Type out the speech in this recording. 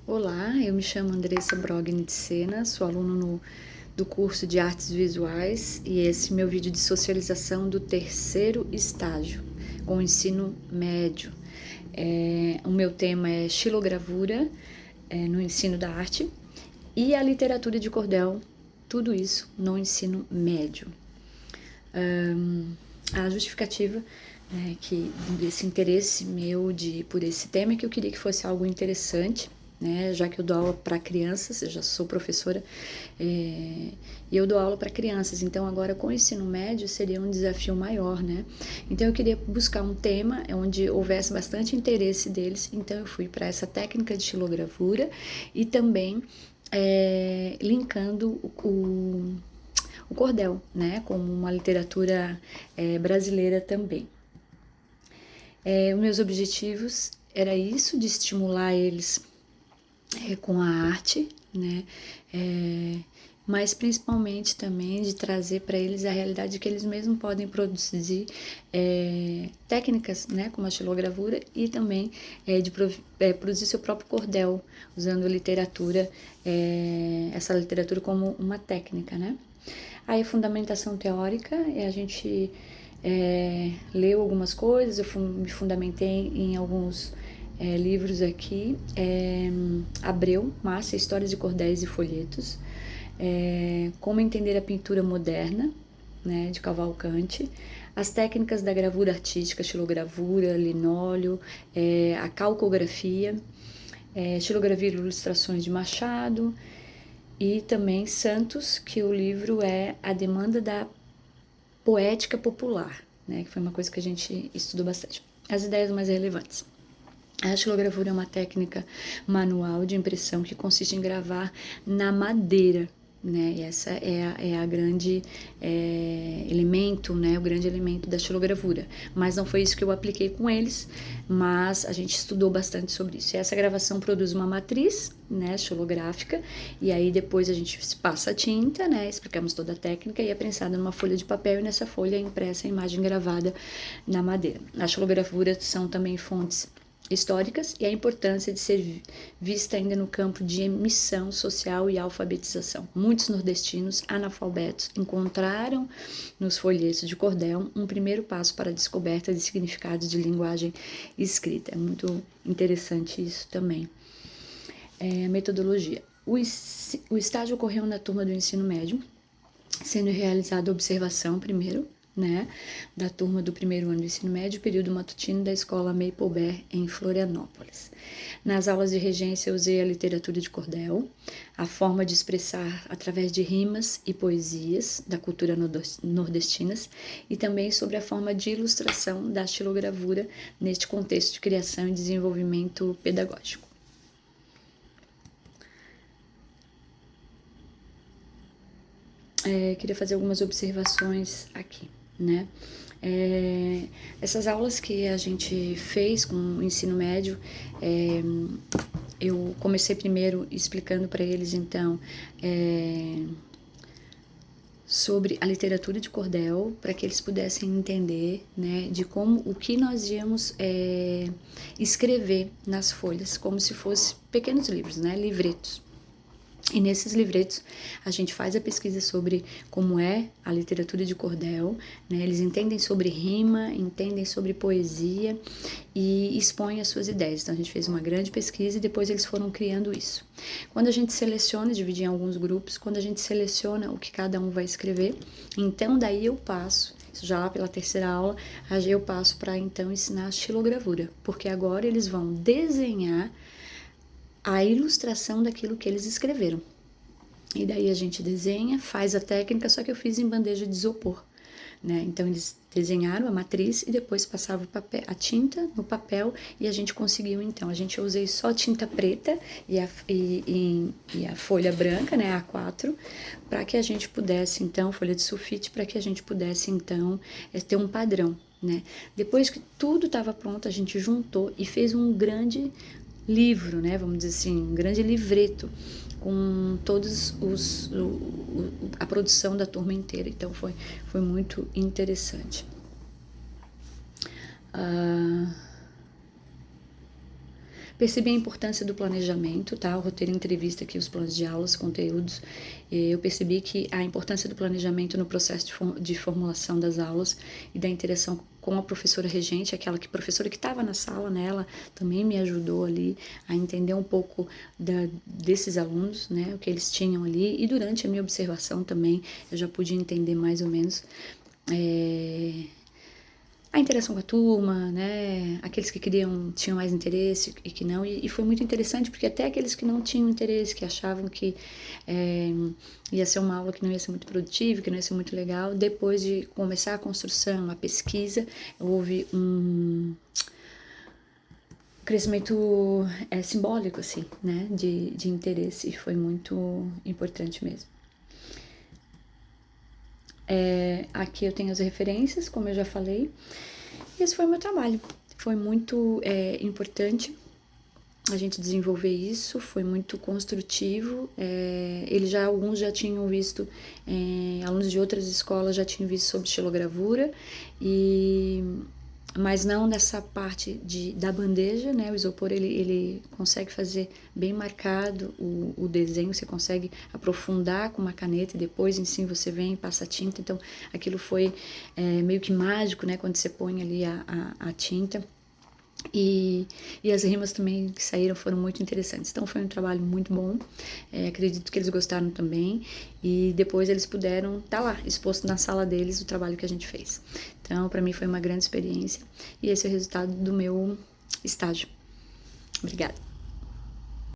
Olá, eu me chamo Andressa Brogni de Sena, sou aluna do curso de Artes Visuais e esse é meu vídeo de socialização do terceiro estágio, com o ensino médio. O meu tema é xilogravura no ensino da arte e a literatura de cordel, tudo isso no ensino médio. A justificativa desse interesse meu por esse tema é que eu queria que fosse algo interessante, né, já que eu dou aula para crianças, eu já sou professora e eu dou aula para crianças, então agora com o ensino médio seria um desafio maior, né? Então eu queria buscar um tema onde houvesse bastante interesse deles, então eu fui para essa técnica de xilogravura e também linkando o cordel, né, como uma literatura brasileira também. Os meus objetivos era isso, de estimular eles com a arte, né, mas principalmente também de trazer para eles a realidade de que eles mesmos podem produzir técnicas, né, como a xilogravura e também de produzir seu próprio cordel, usando a literatura, essa literatura como uma técnica, né. Aí a fundamentação teórica, a gente leu algumas coisas, eu me fundamentei em alguns livros aqui, Abreu, Márcia, Histórias de Cordéis e Folhetos, Como Entender a Pintura Moderna, né, de Cavalcante, as técnicas da gravura artística, xilogravura, linóleo, a calcografia, xilografia e ilustrações de Machado, e também Santos, que o livro é A Demanda da Poética Popular, né, que foi uma coisa que a gente estudou bastante. As ideias mais relevantes. A xilogravura é uma técnica manual de impressão que consiste em gravar na madeira, né? E essa é a grande elemento, né? O grande elemento da xilogravura. Mas não foi isso que eu apliquei com eles, mas a gente estudou bastante sobre isso. E essa gravação produz uma matriz, né, xilográfica, e aí depois a gente passa a tinta, né? Explicamos toda a técnica e é prensada numa folha de papel e nessa folha é impressa a imagem gravada na madeira. A xilogravura são também fontes históricas e a importância de ser vista ainda no campo de missão social e alfabetização. Muitos nordestinos analfabetos encontraram nos folhetos de cordel um primeiro passo para a descoberta de significados de linguagem escrita. É muito interessante isso também. Metodologia. O estágio ocorreu na turma do ensino médio, sendo realizada a observação primeiro, né, da turma do primeiro ano do ensino médio, período matutino da escola Maple em Florianópolis. Nas aulas de regência eu usei a literatura de cordel, a forma de expressar através de rimas e poesias da cultura nordestinas e também sobre a forma de ilustração da xilogravura neste contexto de criação e desenvolvimento pedagógico. Queria fazer algumas observações aqui, né? Essas aulas que a gente fez com o ensino médio, eu comecei primeiro explicando para eles, então, sobre a literatura de cordel, para que eles pudessem entender, né, de como o que nós íamos escrever nas folhas, como se fossem pequenos livros, né, livretos. E nesses livretos a gente faz a pesquisa sobre como é a literatura de cordel, né? Eles entendem sobre rima, entendem sobre poesia e expõem as suas ideias. Então a gente fez uma grande pesquisa e depois eles foram criando isso. Quando a gente seleciona, dividir em alguns grupos, quando a gente seleciona o que cada um vai escrever, então daí eu passo, isso já lá pela terceira aula, eu passo para então ensinar a xilogravura, porque agora eles vão desenhar a ilustração daquilo que eles escreveram. E daí a gente desenha, faz a técnica, só que eu fiz em bandeja de isopor, né? Então eles desenharam a matriz e depois passavam a tinta no papel e a gente conseguiu, então. Eu usei só tinta preta e a folha branca, né, A4, para que a gente pudesse, então, folha de sulfite, para que a gente pudesse, então, ter um padrão, né? Depois que tudo estava pronto, a gente juntou e fez um grande livro, né, vamos dizer assim, um grande livreto com todos a produção da turma inteira. Então foi muito interessante. Percebi a importância do planejamento, tá? O roteiro, entrevista aqui, os planos de aulas, conteúdos. Eu percebi que a importância do planejamento no processo de formulação das aulas e da interação com a professora regente, professora que estava na sala, né? Ela também me ajudou ali a entender um pouco desses alunos, né? O que eles tinham ali. E durante a minha observação também, eu já pude entender mais ou menos a interação com a turma, né? Aqueles que tinham mais interesse e que não. E foi muito interessante, porque até aqueles que não tinham interesse, que achavam que ia ser uma aula que não ia ser muito produtiva, que não ia ser muito legal, depois de começar a construção, a pesquisa, houve um crescimento simbólico, assim, né? De interesse, e foi muito importante mesmo. Aqui eu tenho as referências, como eu já falei. E esse foi o meu trabalho. Foi muito importante a gente desenvolver isso, foi muito construtivo. Alguns já tinham visto, alunos de outras escolas já tinham visto sobre xilogravura, mas não nessa parte da bandeja, né? O isopor, ele consegue fazer bem marcado o desenho, você consegue aprofundar com uma caneta e depois em cima você vem e passa a tinta. Então, aquilo foi meio que mágico, né? Quando você põe ali a tinta. E as rimas também que saíram foram muito interessantes. Então foi um trabalho muito bom, acredito que eles gostaram também, e depois eles puderam estar lá, exposto na sala deles, o trabalho que a gente fez. Então para mim foi uma grande experiência, e esse é o resultado do meu estágio. Obrigada.